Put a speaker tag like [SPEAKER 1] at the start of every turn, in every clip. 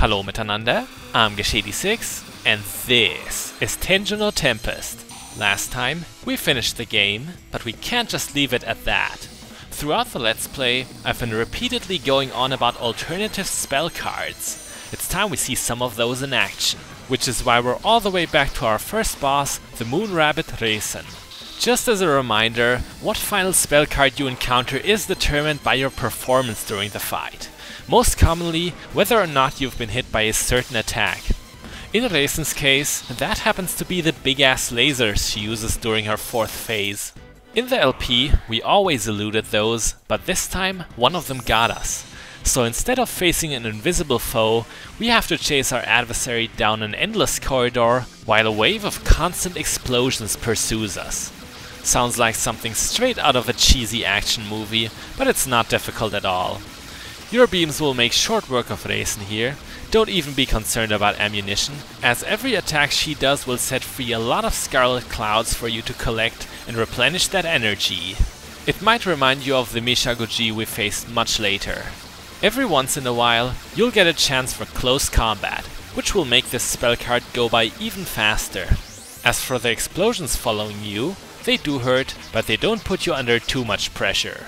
[SPEAKER 1] Hallo miteinander, I'm Geshedi6 and this is Tenjou no Tempest. Last time we finished the game, but we can't just leave it at that. Throughout the Let's Play, I've been repeatedly going on about alternative spell cards. It's time we see some of those in action, which is why we're all the way back to our first boss, the Moon Rabbit Resen. Just as a reminder, what final spell card you encounter is determined by your performance during the fight. Most commonly, whether or not you've been hit by a certain attack. In Resen's case, that happens to be the big-ass lasers she uses during her fourth phase. In the LP, we always eluded those, but this time one of them got us. So instead of facing an invisible foe, we have to chase our adversary down an endless corridor while a wave of constant explosions pursues us. Sounds like something straight out of a cheesy action movie, but it's not difficult at all. Your beams will make short work of Resen here. Don't even be concerned about ammunition, as every attack she does will set free a lot of scarlet clouds for you to collect and replenish that energy. It might remind you of the Mishagoji we faced much later. Every once in a while, you'll get a chance for close combat, which will make this spell card go by even faster. As for the explosions following you, they do hurt, but they don't put you under too much pressure.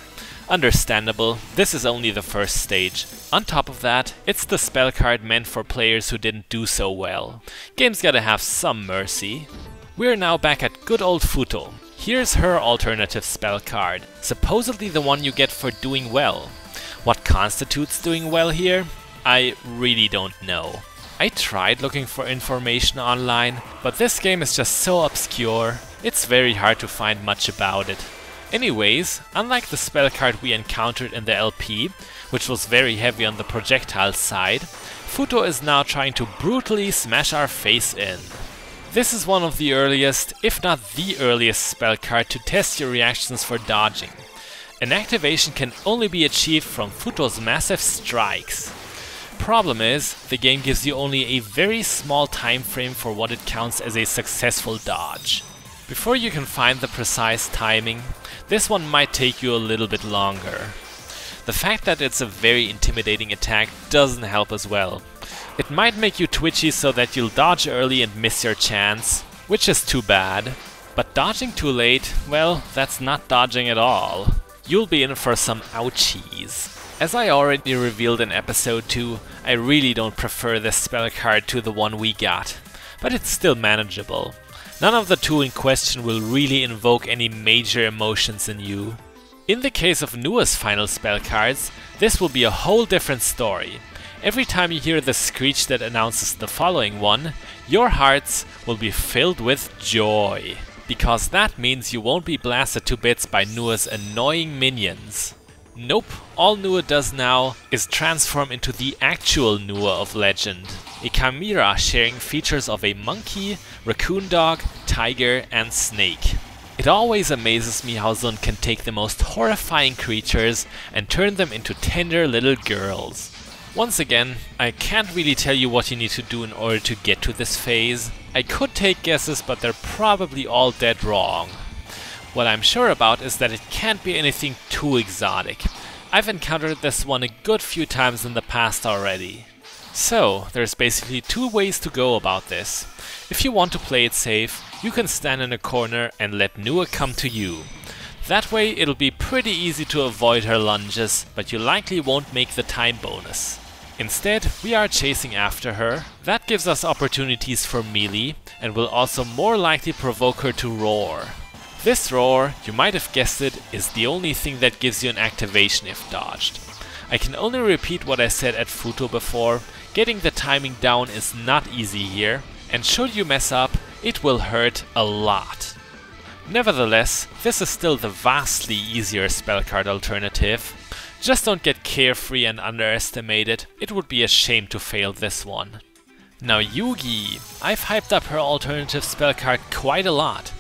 [SPEAKER 1] Understandable, this is only the first stage. On top of that, it's the spell card meant for players who didn't do so well. Game's gotta have some mercy. We're now back at good old Futo. Here's her alternative spell card, supposedly the one you get for doing well. What constitutes doing well here? I really don't know. I tried looking for information online, but this game is just so obscure, it's very hard to find much about it. Anyways, unlike the spell card we encountered in the LP, which was very heavy on the projectile side, Futo is now trying to brutally smash our face in. This is one of the earliest, if not the earliest spell card to test your reactions for dodging. An activation can only be achieved from Futo's massive strikes. Problem is, the game gives you only a very small time frame for what it counts as a successful dodge. Before you can find the precise timing, this one might take you a little bit longer. The fact that it's a very intimidating attack doesn't help as well. It might make you twitchy so that you'll dodge early and miss your chance, which is too bad. But dodging too late, well, that's not dodging at all. You'll be in for some ouchies. As I already revealed in episode 2, I really don't prefer this spell card to the one we got, but it's still manageable. None of the two in question will really invoke any major emotions in you. In the case of Nua's final spell cards, this will be a whole different story. Every time you hear the screech that announces the following one, your hearts will be filled with joy. Because that means you won't be blasted to bits by Nua's annoying minions. Nope, all Nua does now is transform into the actual Nua of legend. A chimera sharing features of a monkey, raccoon dog, tiger and snake. It always amazes me how Zun can take the most horrifying creatures and turn them into tender little girls. Once again, I can't really tell you what you need to do in order to get to this phase. I could take guesses, but they're probably all dead wrong. What I'm sure about is that it can't be anything too exotic. I've encountered this one a good few times in the past already. So, there's basically two ways to go about this. If you want to play it safe, you can stand in a corner and let Nua come to you. That way it'll be pretty easy to avoid her lunges, but you likely won't make the time bonus. Instead, we are chasing after her. That gives us opportunities for melee, and will also more likely provoke her to roar. This roar, you might have guessed it, is the only thing that gives you an activation if dodged. I can only repeat what I said at Futo before, getting the timing down is not easy here, and should you mess up, it will hurt a lot. Nevertheless, this is still the vastly easier spell card alternative. Just don't get carefree and underestimate it, it would be a shame to fail this one. Now Yugi, I've hyped up her alternative spell card quite a lot.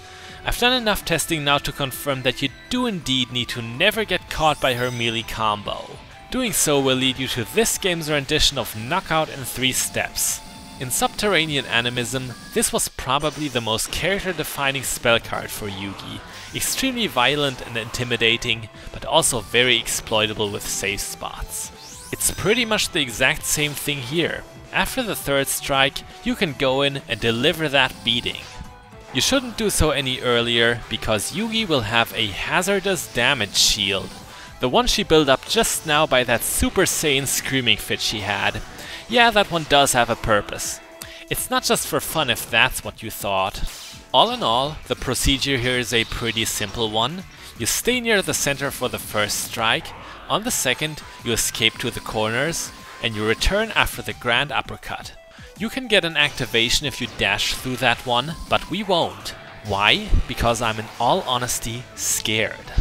[SPEAKER 1] I've done enough testing now to confirm that you do indeed need to never get caught by her melee combo. Doing so will lead you to this game's rendition of Knockout in 3 steps. In Subterranean Animism, this was probably the most character-defining spell card for Yugi. Extremely violent and intimidating, but also very exploitable with safe spots. It's pretty much the exact same thing here. After the third strike, you can go in and deliver that beating. You shouldn't do so any earlier, because Yugi will have a hazardous damage shield. The one she built up just now by that Super Saiyan screaming fit she had. Yeah, that one does have a purpose. It's not just for fun if that's what you thought. All in all, the procedure here is a pretty simple one. You stay near the center for the first strike, on the second you escape to the corners, and you return after the grand uppercut. You can get an activation if you dash through that one, but we won't. Why? Because I'm in all honesty scared.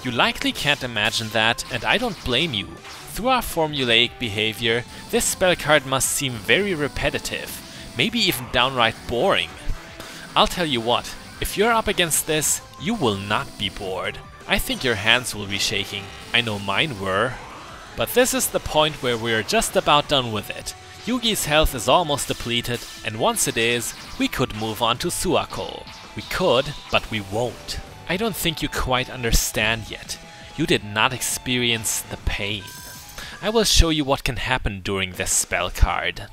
[SPEAKER 1] You likely can't imagine that, and I don't blame you. Through our formulaic behavior, this spell card must seem very repetitive, maybe even downright boring. I'll tell you what, if you're up against this, you will not be bored. I think your hands will be shaking. I know mine were. But this is the point where we're just about done with it. Yugi's health is almost depleted, and once it is, we could move on to Suako. We could, but we won't. I don't think you quite understand yet. You did not experience the pain. I will show you what can happen during this spell card.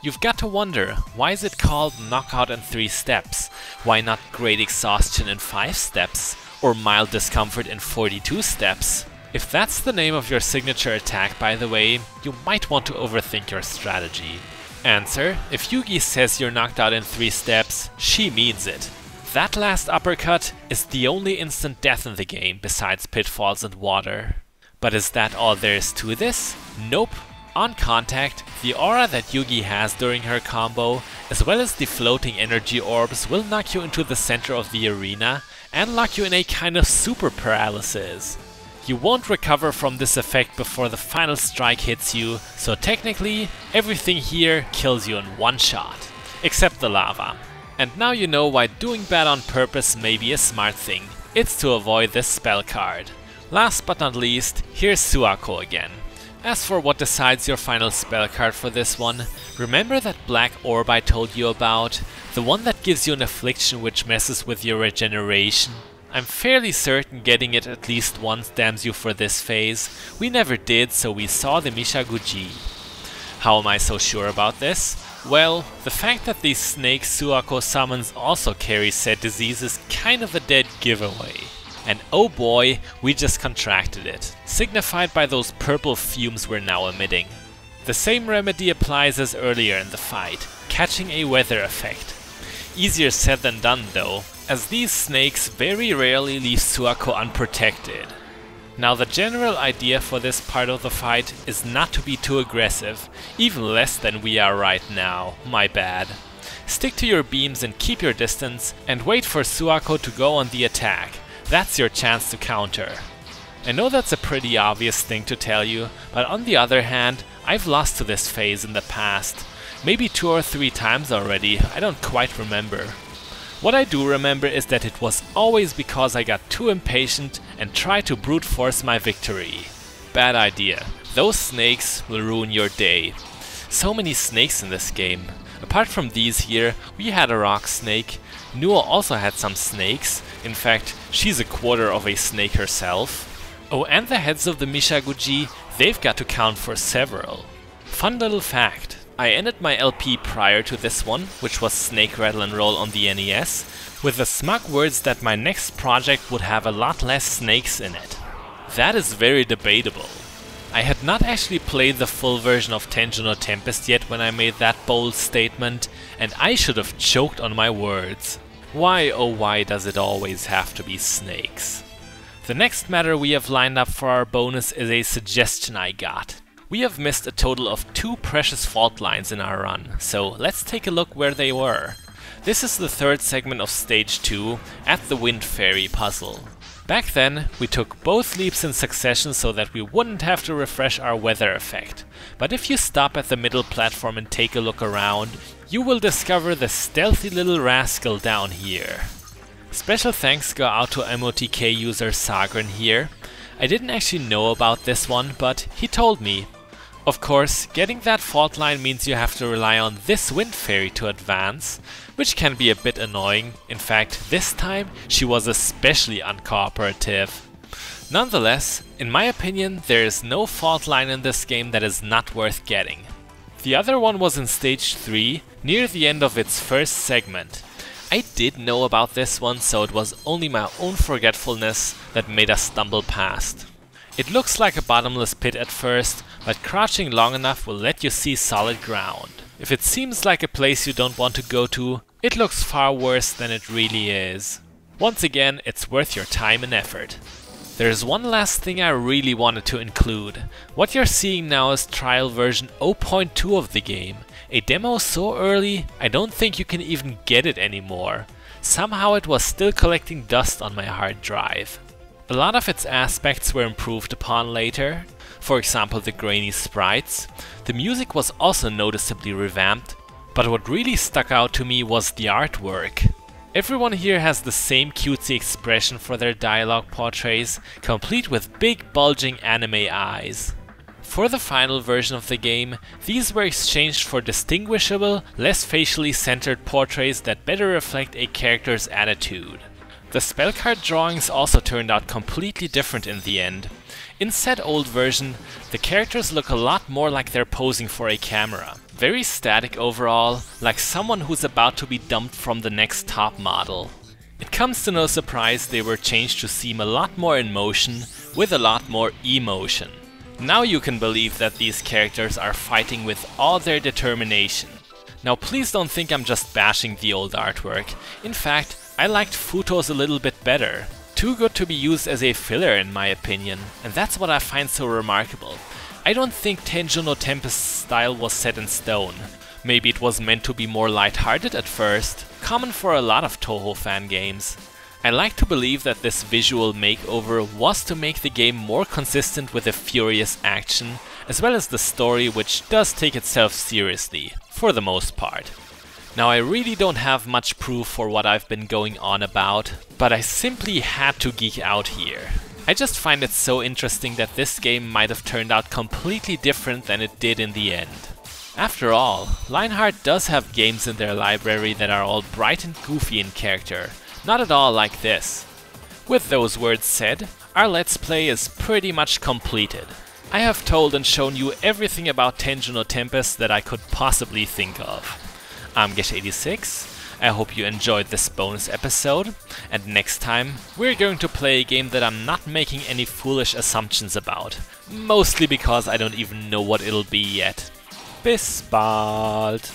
[SPEAKER 1] You've got to wonder, why is it called Knockout in 3 steps? Why not Great Exhaustion in 5 steps? Or Mild Discomfort in 42 steps? If that's the name of your signature attack, by the way, you might want to overthink your strategy. Answer: if Yugi says you're knocked out in 3 steps, she means it. That last uppercut is the only instant death in the game, besides pitfalls and water. But is that all there is to this? Nope. On contact, the aura that Yugi has during her combo, as well as the floating energy orbs, will knock you into the center of the arena and lock you in a kind of super paralysis. You won't recover from this effect before the final strike hits you, so technically everything here kills you in one shot. Except the lava. And now you know why doing bad on purpose may be a smart thing. It's to avoid this spell card. Last but not least, here's Suako again. As for what decides your final spell card for this one, remember that black orb I told you about? The one that gives you an affliction which messes with your regeneration? I'm fairly certain getting it at least once damns you for this phase. We never did, so we saw the Mishaguji. How am I so sure about this? Well, the fact that these snakes Suako summons also carry said disease is kind of a dead giveaway. And oh boy, we just contracted it, signified by those purple fumes we're now emitting. The same remedy applies as earlier in the fight, catching a weather effect. Easier said than done though, as these snakes very rarely leave Suako unprotected. Now the general idea for this part of the fight is not to be too aggressive, even less than we are right now, my bad. Stick to your beams and keep your distance, and wait for Suako to go on the attack. That's your chance to counter. I know that's a pretty obvious thing to tell you, but on the other hand, I've lost to this phase in the past. Maybe 2 or 3 times already, I don't quite remember. What I do remember is that it was always because I got too impatient and tried to brute force my victory. Bad idea. Those snakes will ruin your day. So many snakes in this game. Apart from these here, we had a rock snake. Nuo also had some snakes. In fact, she's a quarter of a snake herself. Oh, and the heads of the Mishaguji, they've got to count for several. Fun little fact. I ended my LP prior to this one, which was Snake Rattle and Roll on the NES, with the smug words that my next project would have a lot less snakes in it. That is very debatable. I had not actually played the full version of Tenjou no Tempest yet when I made that bold statement, and I should have choked on my words. Why oh why does it always have to be snakes? The next matter we have lined up for our bonus is a suggestion I got. We have missed a total of 2 precious fault lines in our run, so let's take a look where they were. This is the 3rd segment of stage 2 at the Wind Fairy puzzle. Back then, we took both leaps in succession so that we wouldn't have to refresh our weather effect. But if you stop at the middle platform and take a look around, you will discover the stealthy little rascal down here. Special thanks go out to MoTK user Sagren here. I didn't actually know about this one, but he told me. Of course, getting that fault line means you have to rely on this Wind Fairy to advance, which can be a bit annoying. In fact, this time she was especially uncooperative. Nonetheless, in my opinion, there is no fault line in this game that is not worth getting. The other one was in stage 3, near the end of its first segment. I did know about this one, so it was only my own forgetfulness that made us stumble past. It looks like a bottomless pit at first, but crouching long enough will let you see solid ground. If it seems like a place you don't want to go to, it looks far worse than it really is. Once again, it's worth your time and effort. There's one last thing I really wanted to include. What you're seeing now is trial version 0.2 of the game. A demo so early, I don't think you can even get it anymore. Somehow it was still collecting dust on my hard drive. A lot of its aspects were improved upon later. For example, the grainy sprites. The music was also noticeably revamped. But what really stuck out to me was the artwork. Everyone here has the same cutesy expression for their dialogue portraits, complete with big bulging anime eyes. For the final version of the game, these were exchanged for distinguishable, less facially centered portraits that better reflect a character's attitude. The spell card drawings also turned out completely different in the end. In said old version, the characters look a lot more like they're posing for a camera. Very static overall, like someone who's about to be dumped from the next top model. It comes to no surprise they were changed to seem a lot more in motion, with a lot more emotion. Now you can believe that these characters are fighting with all their determination. Now please don't think I'm just bashing the old artwork. In fact, I liked Futo's a little bit better. Too good to be used as a filler in my opinion, and that's what I find so remarkable. I don't think Tenjou no Tempest's style was set in stone. Maybe it was meant to be more lighthearted at first, common for a lot of Toho fan games. I like to believe that this visual makeover was to make the game more consistent with the furious action, as well as the story, which does take itself seriously, for the most part. Now I really don't have much proof for what I've been going on about, but I simply had to geek out here. I just find it so interesting that this game might have turned out completely different than it did in the end. After all, Lionheart does have games in their library that are all bright and goofy in character, not at all like this. With those words said, our Let's Play is pretty much completed. I have told and shown you everything about Tenjou no Tempest that I could possibly think of. I'm Gesh86. I hope you enjoyed this bonus episode, and next time we're going to play a game that I'm not making any foolish assumptions about, mostly because I don't even know what it'll be yet. Bis bald!